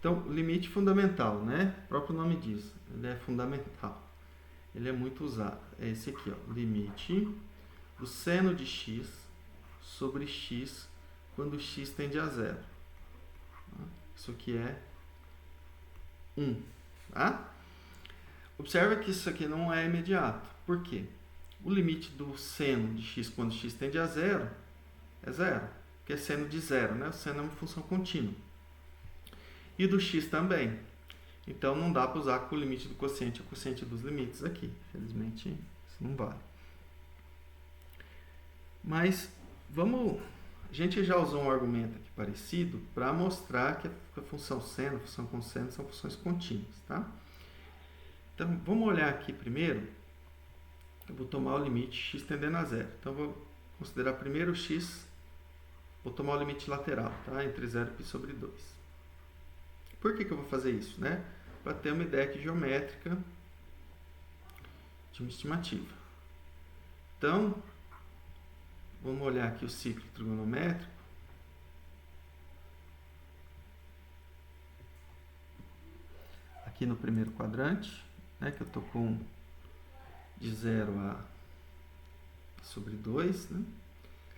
Então, limite fundamental, né? O próprio nome diz, ele é fundamental. Ele é muito usado. É esse aqui, ó, limite do seno de x sobre x quando x tende a zero. Isso aqui é 1, tá? Observa que isso aqui não é imediato. Por quê? O limite do seno de x quando x tende a zero é zero, que é seno de zero, né? O seno é uma função contínua. E do x também. Então não dá para usar com o limite do quociente, o quociente dos limites aqui. Infelizmente isso não vale. Mas vamos... A gente já usou um argumento aqui parecido para mostrar que a função seno, a função cosseno são funções contínuas, tá? Então vamos olhar aqui primeiro. Eu vou tomar o limite x tendendo a zero. Então eu vou considerar primeiro o x, vou tomar o limite lateral, tá? Entre 0 e π sobre 2. Por que eu vou fazer isso, né? Para ter uma ideia aqui geométrica de uma estimativa. Então, vamos olhar aqui o ciclo trigonométrico. Aqui no primeiro quadrante, né, que eu estou com de 0 a sobre 2. Né?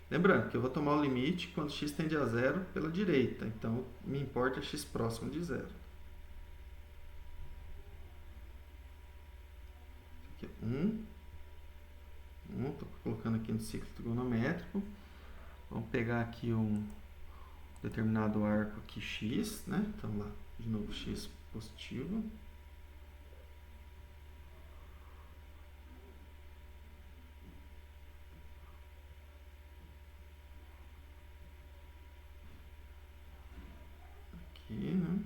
Lembrando que eu vou tomar o limite quando x tende a zero pela direita. Então, me importa x próximo de zero. Aqui é 1. Estou colocando aqui no ciclo trigonométrico. Vamos pegar aqui um determinado arco aqui x, né? Então lá, de novo, x positivo. Aqui, né?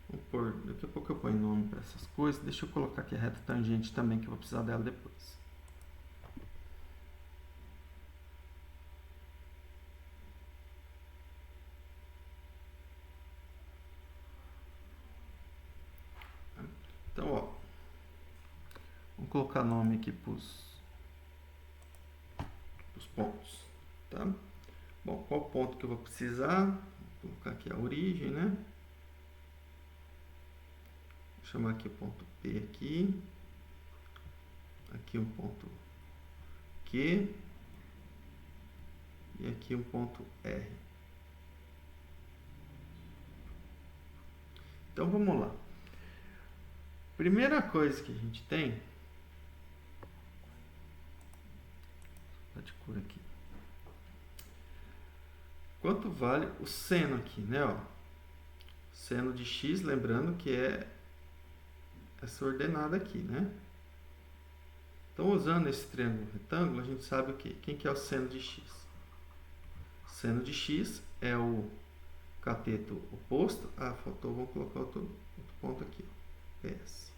Vamos pôr, daqui a pouco eu ponho nome para essas coisas. Deixa eu colocar aqui a reta tangente também, que eu vou precisar dela depois. Então, ó, vamos colocar nome aqui para os pontos, tá? Bom, qual ponto que eu vou precisar? Vou colocar aqui a origem, né? Vou chamar aqui o ponto P aqui. Aqui um ponto Q. E aqui um ponto R. Então, vamos lá. Primeira coisa que a gente tem... Tá de cor aqui. Quanto vale o seno aqui, né? Ó, seno de x, lembrando que é essa ordenada aqui, né? Então, usando esse triângulo retângulo, a gente sabe o quê? Quem que é o seno de x? Seno de x é o cateto oposto. Ah, faltou, vamos colocar outro ponto aqui, ó. PS.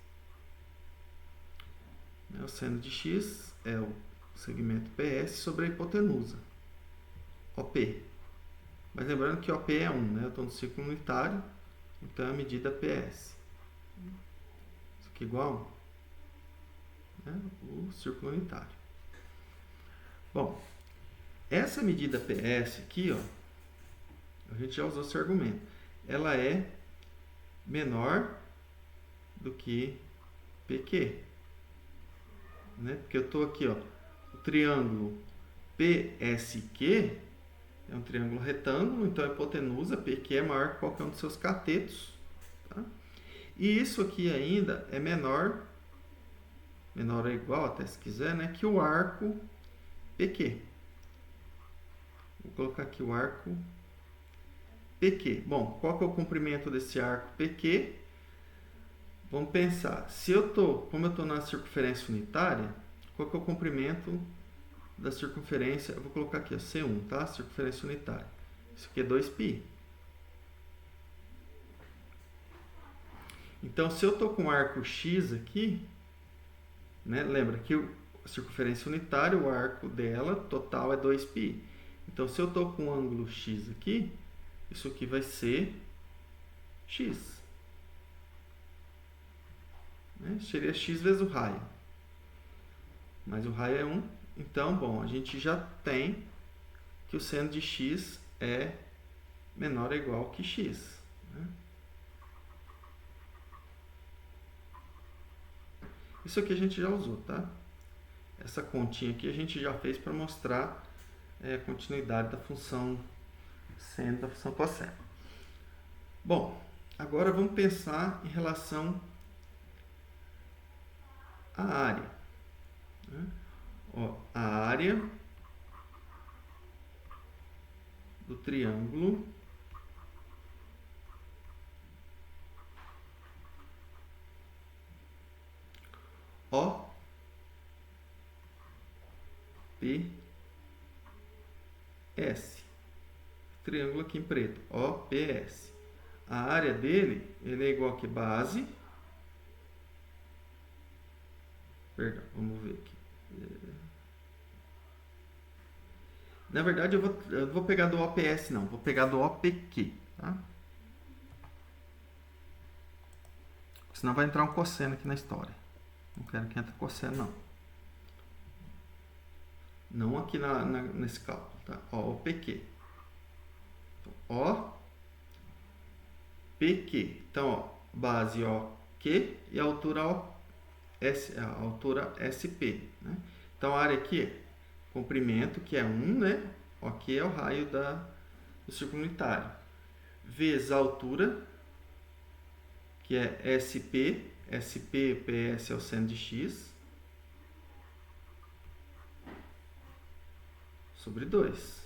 O seno de x é o segmento PS sobre a hipotenusa, OP. Mas lembrando que OP é 1, né? Eu estou no círculo unitário, então é a medida PS. Isso aqui é igual a 1, né? O círculo unitário. Bom, essa medida PS aqui, ó, a gente já usou esse argumento. Ela é menor do que PQ. Né? Porque eu estou aqui, ó, o triângulo PSQ é um triângulo retângulo, então a hipotenusa PQ é maior que qualquer um dos seus catetos. Tá? E isso aqui ainda é menor ou igual, até se quiser, né, que o arco PQ. Vou colocar aqui o arco PQ. Bom, qual que é o comprimento desse arco PQ? Vamos pensar, como eu estou na circunferência unitária, qual que é o comprimento da circunferência? Eu vou colocar aqui, ó, C1, tá? Circunferência unitária. Isso aqui é 2π. Então, se eu estou com um arco X aqui, né? Lembra que a circunferência unitária, o arco dela total é 2π. Então, se eu estou com um ângulo X aqui, isso aqui vai ser X. Né? Seria x vezes o raio. Mas o raio é 1. Então, bom, a gente já tem que o seno de x é menor ou igual que x. Né? Isso aqui a gente já usou, tá? Essa continha aqui a gente já fez para mostrar a continuidade da função seno da função cosseno. Bom, agora vamos pensar em relação à área. Né? Ó, a área do triângulo OPS. Triângulo aqui em preto, OPS. A área dele, ele é igual a que base. Perdão, vamos ver aqui. Na verdade, eu não vou pegar do OPS, não. Vou pegar do OPQ, tá? Senão vai entrar um cosseno aqui na história. Não quero que entre cosseno, não. Não aqui nesse cálculo, tá? OPQ. Então, OPQ. Então, ó, base OQ e a altura SP. Né? Então, a área aqui é comprimento, que é 1, né? OQ é o raio do círculo unitário. Vezes a altura, que é SP. SP, PS é o seno de x. Sobre 2.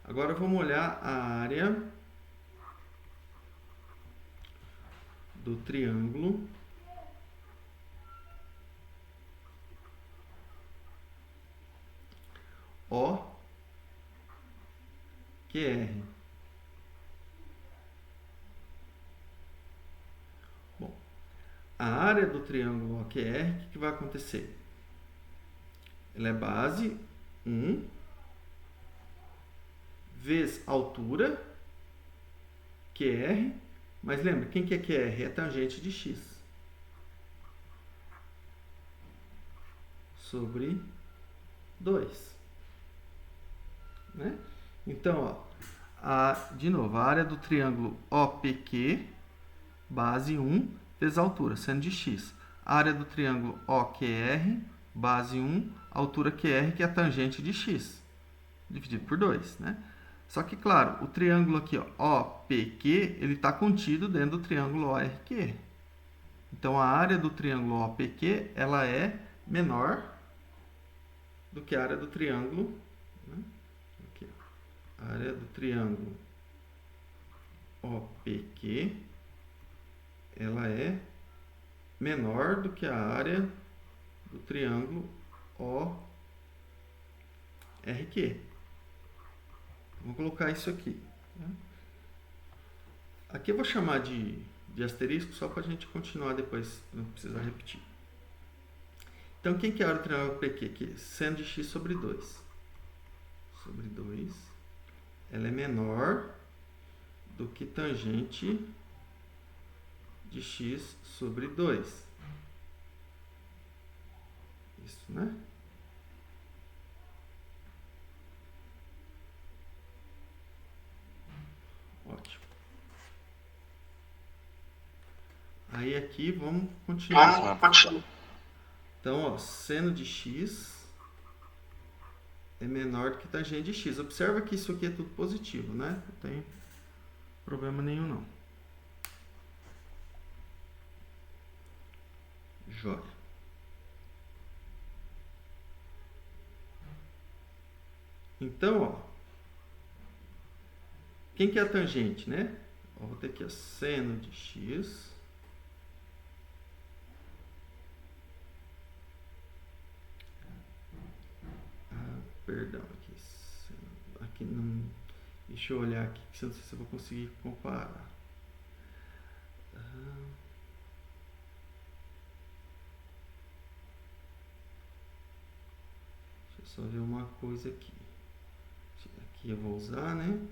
Agora vamos olhar a área do triângulo OQR. Bom, a área do triângulo OQR, o que vai acontecer? Ela é base 1 vezes altura, QR, mas lembra, quem que é QR? É tangente de x. Sobre 2. Né? Então, ó, de novo, a área do triângulo OPQ, base 1 vezes altura, seno de x. A área do triângulo OQR, base 1, altura QR, que é a tangente de x, dividido por 2, né? Só que, claro, o triângulo aqui, ó, OPQ, ele está contido dentro do triângulo ORQ. Então, a área do triângulo OPQ, ela é menor do que a área do triângulo, né? Aqui, ó. A área do triângulo OPQ, ela é menor do que a área do triângulo ORQ. Vou colocar isso aqui. Né? Aqui eu vou chamar de asterisco só para a gente continuar depois, não precisar repetir. Então, quem que é a área do triângulo PQ? Aqui, seno de x sobre 2. Sobre 2. Ela é menor do que tangente de x sobre 2. Isso, né? Ótimo. Aí aqui vamos continuar. Então, ó, seno de x é menor do que tangente de x. Observa que isso aqui é tudo positivo, né? Não tem problema nenhum, não. Joia. Então, ó, quem que é a tangente, né? Ó, vou ter aqui a seno de x perdão, aqui não. Deixa eu olhar aqui, que eu não sei se eu vou conseguir comparar. Deixa eu só ver uma coisa aqui. Aqui eu vou usar, né?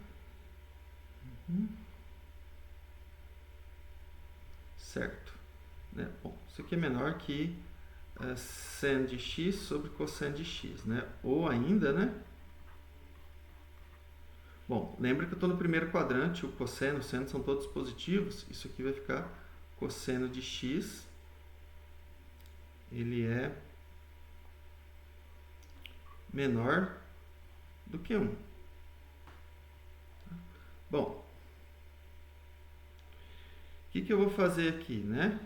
Certo. Né? Bom, isso aqui é menor que seno de x sobre cosseno de x, né? Ou ainda, né? Bom, lembra que eu estou no primeiro quadrante, o cosseno e o seno são todos positivos. Isso aqui vai ficar cosseno de x, ele é menor do que 1. Bom, o que eu vou fazer aqui, né?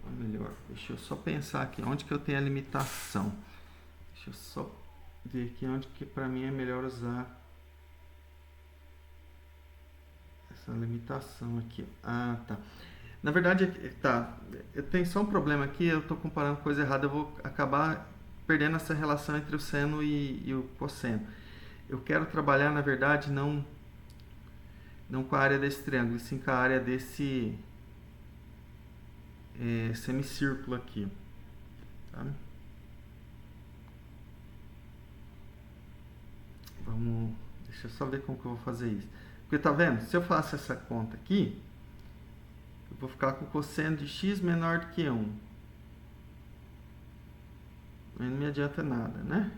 Ou melhor, deixa eu só pensar aqui, onde que eu tenho a limitação. Deixa eu só ver aqui onde que para mim é melhor usar essa limitação aqui. Ah, tá. Na verdade, tá, eu tenho só um problema aqui, eu estou comparando coisa errada, eu vou acabar perdendo essa relação entre o seno e o cosseno. Eu quero trabalhar, na verdade, não com a área desse triângulo, sim com a área desse semicírculo aqui. Tá? Deixa eu só ver como que eu vou fazer isso. Porque tá vendo? Se eu faço essa conta aqui, eu vou ficar com o cosseno de x menor do que 1. Não me adianta nada, né?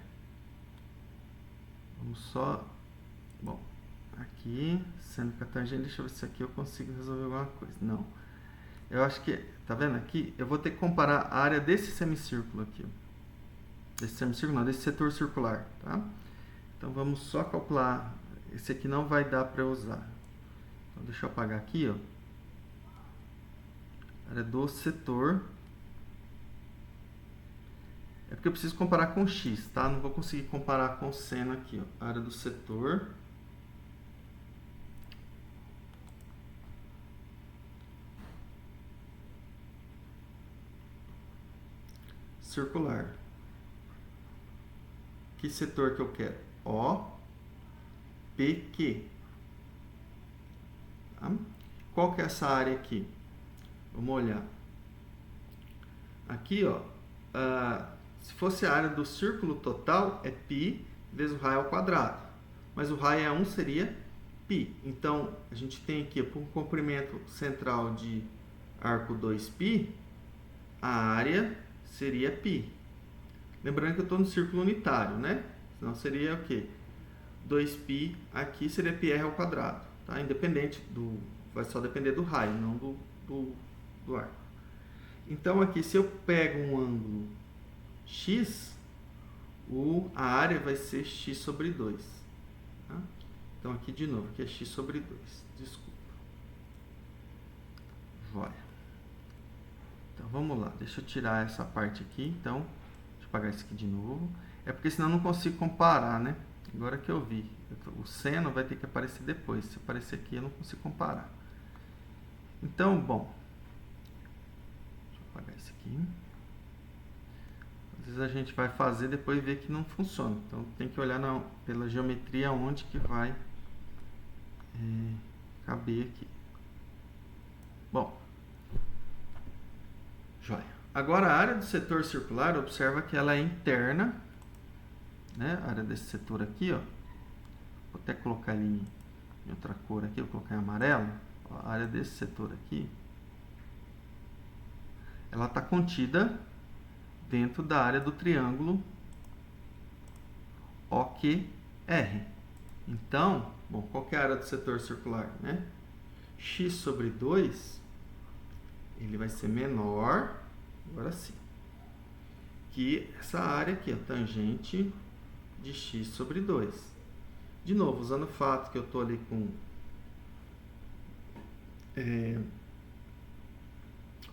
Vamos só... Bom, aqui, sendo que a tangente, deixa eu ver se aqui eu consigo resolver alguma coisa. Não. Eu acho que, tá vendo aqui? Eu vou ter que comparar a área desse semicírculo aqui. Desse semicírculo não, desse setor circular, tá? Então vamos só calcular. Esse aqui não vai dar para eu usar. Então deixa eu apagar aqui, ó. Área do setor. É porque eu preciso comparar com x, tá? Não vou conseguir comparar com o seno aqui, ó. Área do setor. Circular. Que setor que eu quero? O, P, Q. Tá? Qual que é essa área aqui? Vamos olhar. Aqui, ó, se fosse a área do círculo total, é π vezes o raio ao quadrado. Mas o raio é 1, seria π. Então, a gente tem aqui, por um comprimento central de arco 2π, a área seria π. Lembrando que eu estou no círculo unitário, né? Senão seria o quê? 2π aqui seria πr ao quadrado. Tá? Independente do... Vai só depender do raio, não do arco. Então, aqui, se eu pego um ângulo x, a área vai ser x sobre 2. Tá? Então, aqui de novo, aqui é x sobre 2. Desculpa. Joia. Então, vamos lá. Deixa eu tirar essa parte aqui. Então, deixa eu apagar isso aqui de novo. É porque senão eu não consigo comparar, né? Agora que eu vi. O seno vai ter que aparecer depois. Se aparecer aqui, eu não consigo comparar. Então, bom. Deixa eu apagar isso aqui. Às vezes a gente vai fazer e depois ver que não funciona. Então, tem que olhar pela geometria onde que vai caber aqui. Bom. Joia. Agora, a área do setor circular, observa que ela é interna, né? A área desse setor aqui, ó. Vou até colocar ele em outra cor aqui, vou colocar em amarelo. Ó, a área desse setor aqui, ela está contida dentro da área do triângulo OQR. Então, bom, qual que é a área do setor circular, né? X sobre 2, ele vai ser menor, agora sim, que essa área aqui, a tangente de x sobre 2. De novo, usando o fato que eu estou ali com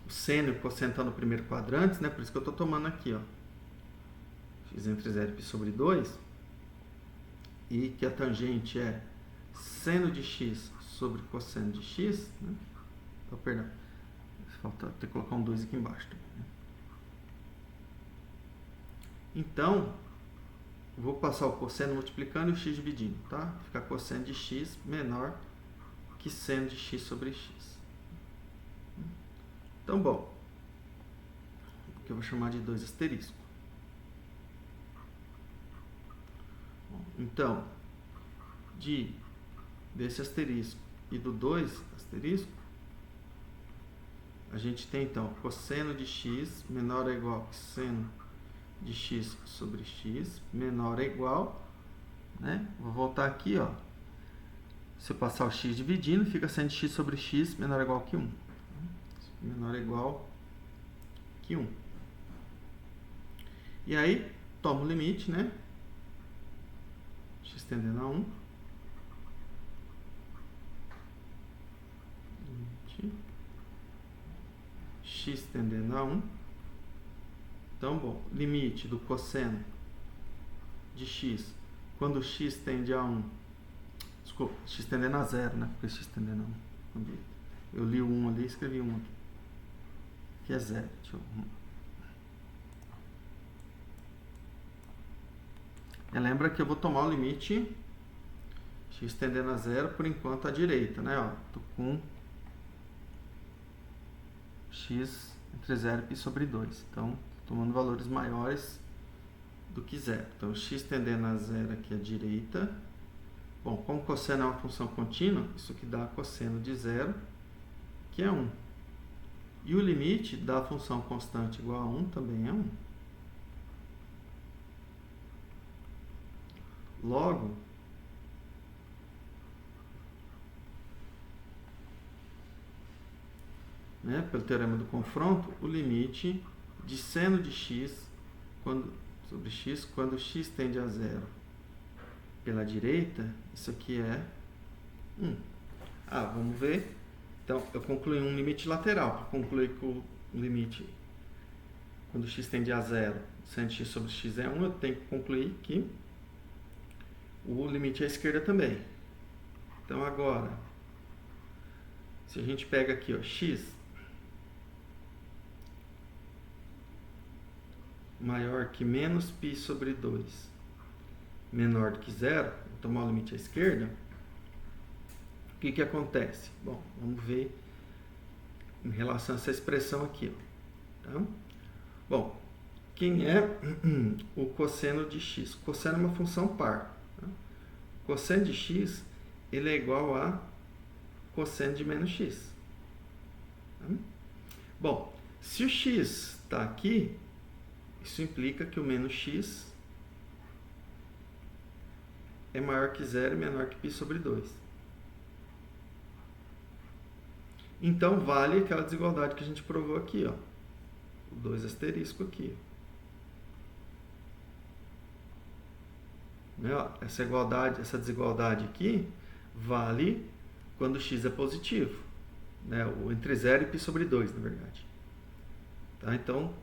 o seno e o cosseno estão no primeiro quadrante, né? Por isso que eu estou tomando aqui, ó, x entre 0 e π sobre 2, e que a tangente é seno de x sobre cosseno de x, né? Oh, perdão, falta ter que colocar um 2 aqui embaixo também, né? Então, vou passar o cosseno multiplicando e o x dividindo, tá? Fica cosseno de x menor que seno de x sobre x. Então, bom, que eu vou chamar de 2 asterisco. Então, desse asterisco e do 2 asterisco, a gente tem, então, cosseno de x menor ou igual que seno de x sobre x menor ou igual, né? Vou voltar aqui, ó. Se eu passar o x dividindo, fica sendo x sobre x menor ou igual que 1. Menor ou igual que 1. E aí, toma o limite, né? X tendendo a 1. Limite. X tendendo a 1. Então, bom, limite do cosseno de x quando x tende a 1. Desculpa, x tendendo a 0, né? Porque x tendendo a 1. Eu li o 1 ali e escrevi 1 aqui. Que é 0. Deixa eu... Lembra que eu vou tomar o limite x tendendo a 0 por enquanto à direita, né? Ó, tô com x entre 0 e π sobre 2. Então, tomando valores maiores do que 0. Então, x tendendo a 0 aqui à direita. Bom, como cosseno é uma função contínua, isso aqui dá cosseno de 0, que é 1. E o limite da função constante igual a 1 também é 1. Logo, né, pelo teorema do confronto, o limite de seno de x sobre x quando x tende a 0 pela direita, isso aqui é 1. Vamos ver. Então, eu concluí um limite lateral. Para concluir que o limite quando x tende a 0, seno de x sobre x é 1, eu tenho que concluir que o limite à esquerda também. Então, agora, se a gente pega aqui, ó, x maior que menos π sobre 2 menor do que 0, vou tomar o limite à esquerda, o que acontece? Bom, vamos ver em relação a essa expressão aqui. Ó, tá? Bom, quem é o cosseno de x? O cosseno é uma função par. Tá? O cosseno de x ele é igual a cosseno de menos x. Tá? Bom, se o x está aqui, isso implica que o menos x é maior que 0 e menor que π sobre 2. Então, vale aquela desigualdade que a gente provou aqui, ó. O 2 asterisco aqui. Né? Ó, essa desigualdade aqui vale quando x é positivo. Né? Entre 0 e π sobre 2, na verdade. Tá? Então,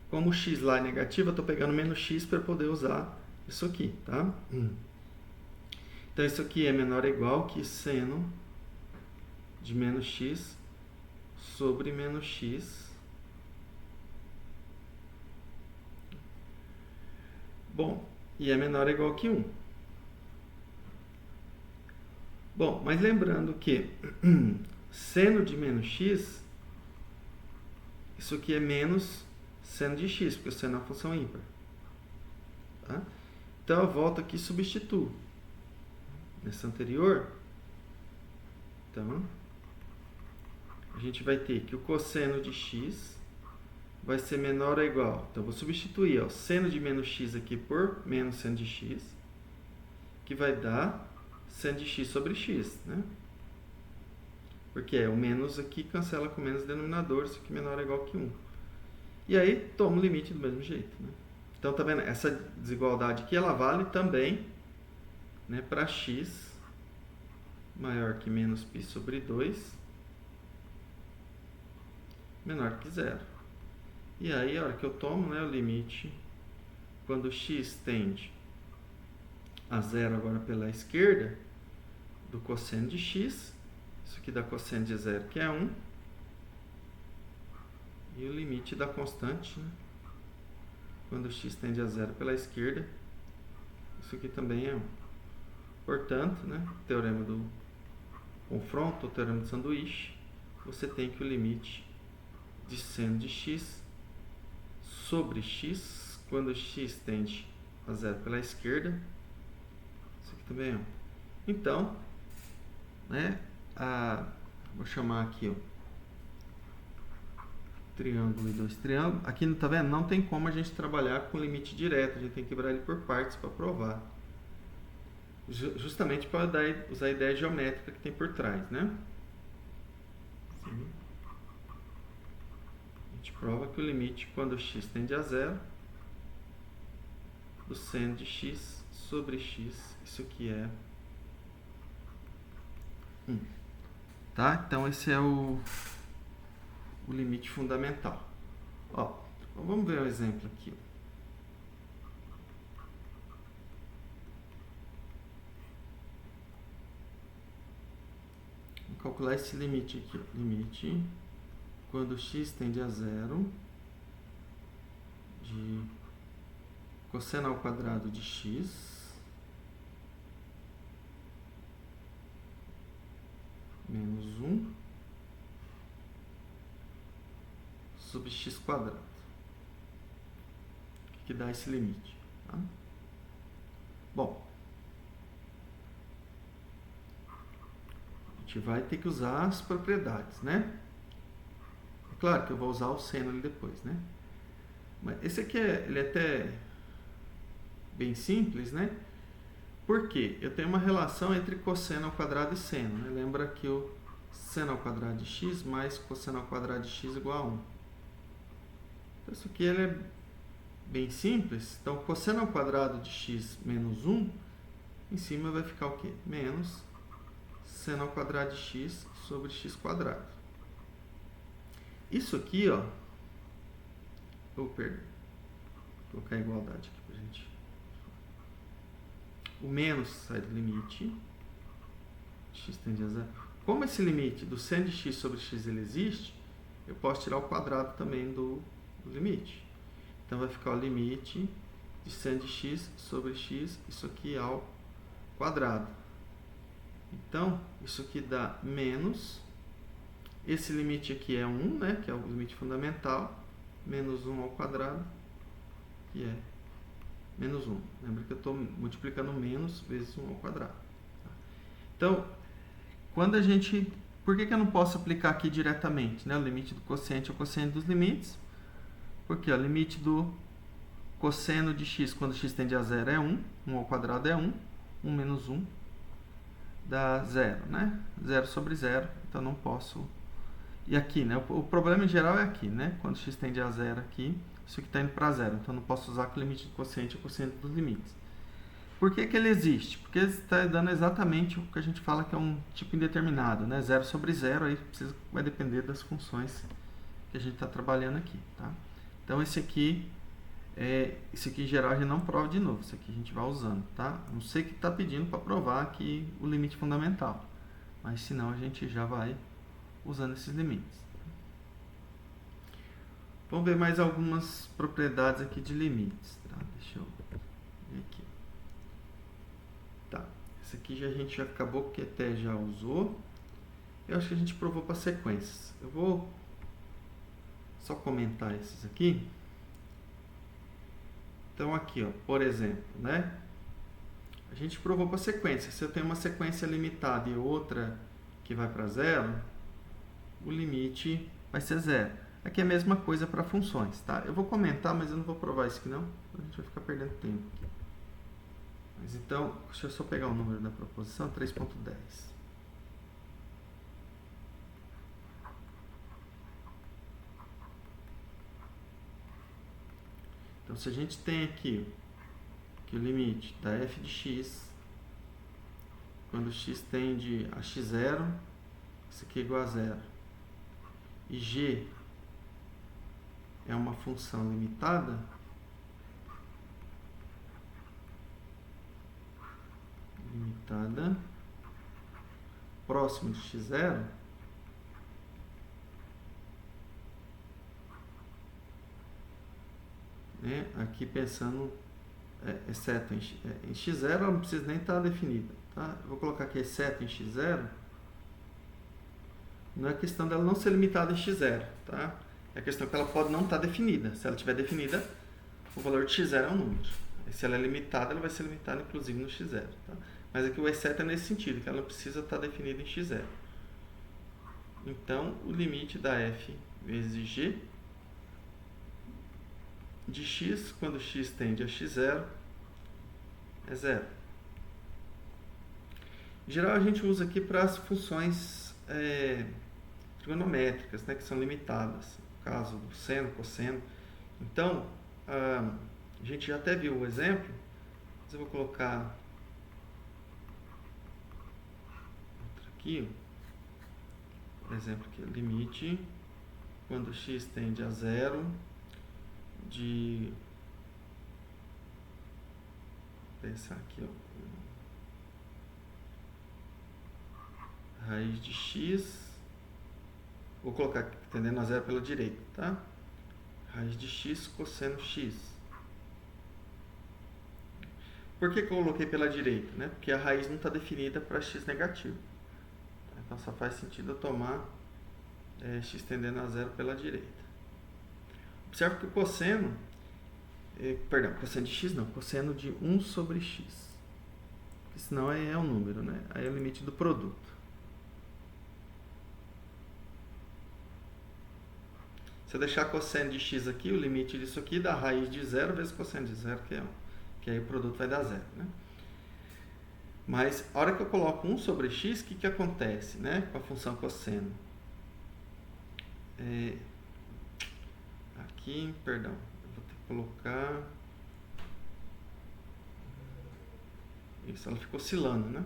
como o x lá é negativo, eu estou pegando menos x para poder usar isso aqui. Tá? Então, isso aqui é menor ou igual que seno de menos x sobre menos x. Bom, e é menor ou igual que 1. Bom, mas lembrando que seno de menos x, isso aqui é menos seno de x, porque o seno é uma função ímpar. Tá? Então, eu volto aqui e substituo. Nessa anterior, então, a gente vai ter que o cosseno de x vai ser menor ou igual. Então, eu vou substituir ó, seno de menos x aqui por menos seno de x, que vai dar seno de x sobre x, né? Porque o menos aqui cancela com menos denominador, isso aqui menor ou igual que 1. E aí, toma o limite do mesmo jeito, né? Então, tá vendo? Essa desigualdade aqui, ela vale também, né, para x maior que menos π sobre 2 menor que 0. E aí, a hora que eu tomo, né, o limite, quando x tende a 0 agora pela esquerda, do cosseno de x, isso aqui dá cosseno de 0, que é 1, e o limite da constante, né, quando x tende a 0 pela esquerda, isso aqui também é 1. Portanto, né, teorema do confronto, ou teorema do sanduíche, você tem que o limite de seno de x sobre x, quando x tende a 0 pela esquerda, isso aqui também é 1. Então, né, vou chamar aqui, ó, triângulo e 2 triângulos. Aqui, tá vendo? Não tem como a gente trabalhar com limite direto, a gente tem que quebrar ele por partes para provar. Justamente para usar a ideia geométrica que tem por trás, né? Assim. A gente prova que o limite, quando x tende a zero, do seno de x sobre x, isso aqui é 1. Tá? Então, esse é o limite fundamental. Ó, vamos ver um exemplo aqui. Vamos calcular esse limite aqui. Ó. Limite quando x tende a zero de cosseno ao quadrado de x menos 1 sobre x quadrado. O que dá esse limite? Tá? Bom, a gente vai ter que usar as propriedades, né? É claro que eu vou usar o seno ali depois, né? Mas esse aqui ele é até bem simples, né? Porque eu tenho uma relação entre cosseno ao quadrado e seno, né? Lembra que o seno ao quadrado de x mais cosseno ao quadrado de x igual a 1. Então, isso aqui ele é bem simples. Então, cosseno ao quadrado de x menos 1, em cima vai ficar o quê? Menos seno ao quadrado de x sobre x quadrado. Isso aqui, ó, vou colocar a igualdade aqui pra gente. O menos sai do limite, x tende a zero. Como esse limite do seno de x sobre x ele existe, eu posso tirar o quadrado também do limite. Então, vai ficar o limite de seno de x sobre x, isso aqui ao quadrado. Então, isso aqui dá menos, esse limite aqui é 1, né, que é o limite fundamental, menos 1 ao quadrado, que é menos 1. Lembra que eu estou multiplicando menos vezes 1 ao quadrado. Então, quando a gente... Por que eu não posso aplicar aqui diretamente, né, o limite do quociente ao quociente dos limites? Porque o limite do cosseno de x, quando x tende a zero, é 1. 1 ao quadrado é 1. 1 menos 1 dá 0, né? 0 sobre 0, então não posso... E aqui, né? O problema em geral é aqui, né? Quando x tende a 0 aqui, isso aqui está indo para 0, então não posso usar com o limite do quociente ou quociente dos limites. Por que ele existe? Porque ele está dando exatamente o que a gente fala que é um tipo indeterminado, né? 0 sobre 0, aí vai depender das funções que a gente está trabalhando aqui, tá? Então, esse aqui em geral a gente não prova de novo, esse aqui a gente vai usando, tá? Não sei que está pedindo para provar aqui o limite fundamental, mas senão a gente já vai usando esses limites. Vamos ver mais algumas propriedades aqui de limites, tá? Deixa eu ver aqui. Tá, esse aqui a gente já acabou que até já usou. Eu acho que a gente provou para sequências. Eu vou só comentar esses aqui. Então, aqui, ó, por exemplo, né? A gente provou para sequência. Se eu tenho uma sequência limitada e outra que vai para zero, o limite vai ser zero. Aqui é a mesma coisa para funções, tá? Eu vou comentar, mas eu não vou provar isso aqui não. A gente vai ficar perdendo tempo aqui. Mas então, deixa eu só pegar o número da proposição, 3.10. Então, se a gente tem aqui que o limite da f de x, quando x tende a x0, isso aqui é igual a zero, e g é uma função limitada, próximo de x0, né? Aqui pensando, exceto em x0, ela não precisa nem estar definida, tá? Eu vou colocar aqui exceto em x0, não é questão dela não ser limitada em x0, tá? É a questão que ela pode não estar definida. Se ela estiver definida, o valor de x0 é um número. E se ela é limitada, ela vai ser limitada inclusive no x0, tá? Mas aqui o exceto é nesse sentido, que ela não precisa estar definida em x0. Então, o limite da f vezes g de x, quando x tende a x0, é zero. Em geral, a gente usa aqui para as funções trigonométricas, né, que são limitadas. No caso do seno, cosseno. Então, a gente já até viu o exemplo, mas eu vou colocar outro aqui, por exemplo, aqui, limite quando x tende a zero de, vou pensar aqui, ó, raiz de x, vou colocar aqui, tendendo a zero pela direita, tá? Raiz de x cosseno x. Por que eu coloquei pela direita? Né? Porque a raiz não está definida para x negativo. Então só faz sentido eu tomar x tendendo a zero pela direita. Observe que o cosseno, cosseno de x não, cosseno de 1 sobre x. Porque senão é um número, né? Aí é o limite do produto. Se eu deixar cosseno de x aqui, o limite disso aqui dá raiz de zero vezes cosseno de zero, que é 1. Que aí o produto vai dar zero, né? Mas a hora que eu coloco 1 sobre x, o que acontece, né, com a função cosseno? Aqui, perdão, eu vou ter que colocar... Isso, ela ficou oscilando, né?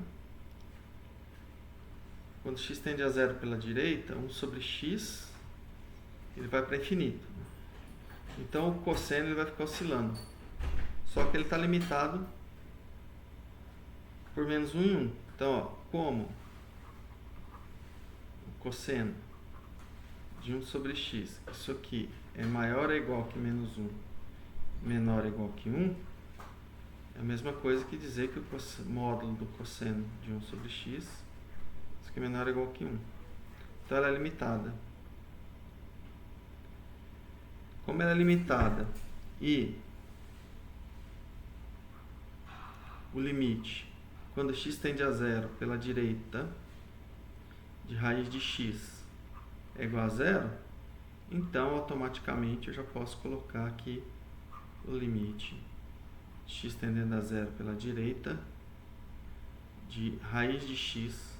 Quando x tende a zero pela direita, 1 sobre x, ele vai para infinito. Então o cosseno ele vai ficar oscilando. Só que ele está limitado por menos 1 em 1. Então, ó, como o cosseno de 1 sobre x, isso aqui é maior ou igual que menos 1, menor ou igual que 1, é a mesma coisa que dizer que o módulo do cosseno de 1 sobre x, isso aqui é menor ou igual que 1. Então ela é limitada. Como ela é limitada e o limite, quando x tende a zero pela direita, de raiz de x é igual a zero, então automaticamente eu já posso colocar aqui o limite de x tendendo a zero pela direita, de raiz de x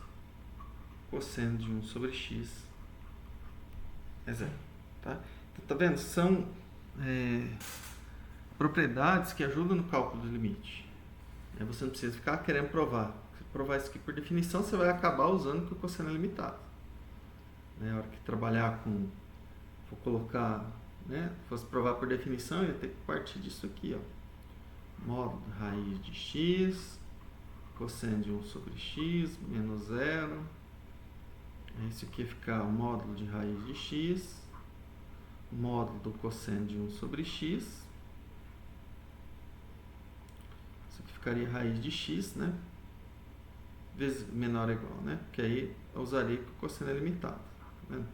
cosseno de 1 sobre x é zero. Tá? Então, tá vendo? São propriedades que ajudam no cálculo do limite. Você não precisa ficar querendo provar. Se provar isso aqui por definição, você vai acabar usando que o cosseno é limitado. Na hora que trabalhar com... Vou colocar... fosse provar por definição, eu ia ter que partir disso aqui. Ó. Módulo de raiz de x, cosseno de 1 sobre x, menos zero. Isso aqui ia ficar o módulo de raiz de x, módulo do cosseno de 1 sobre x. Isso aqui ficaria raiz de x, né? Vezes menor ou igual, né? Porque aí eu usaria que o cosseno é limitado. Tá vendo?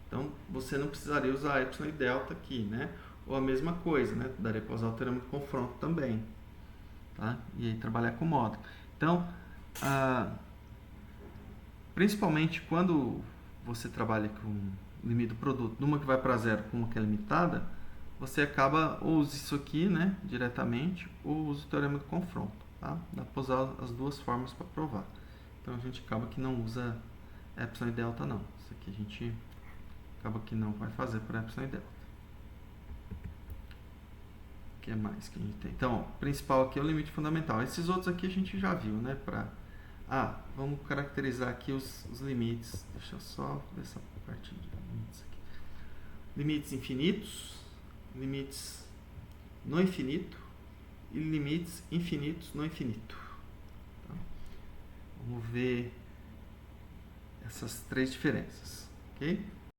Então, você não precisaria usar y e delta aqui, né? Ou a mesma coisa, né? Daria para usar o teorema de confronto também. Tá? E aí trabalhar com módulo. Então, principalmente quando você trabalha com o limite do produto, numa que vai para zero com uma que é limitada, você acaba ou usa isso aqui, né, diretamente, ou usa o teorema de confronto. Tá? Dá para usar as duas formas para provar. Então a gente acaba que não usa epsilon e delta não. Isso aqui a gente acaba que não vai fazer por epsilon e delta. O que mais que a gente tem? Então, o principal aqui é o limite fundamental. Esses outros aqui a gente já viu, né? Vamos caracterizar aqui os limites. Deixa eu só ver essa parte de limites aqui. Limites infinitos, limites no infinito e limites infinitos no infinito. Tá? Vamos ver essas três diferenças, ok?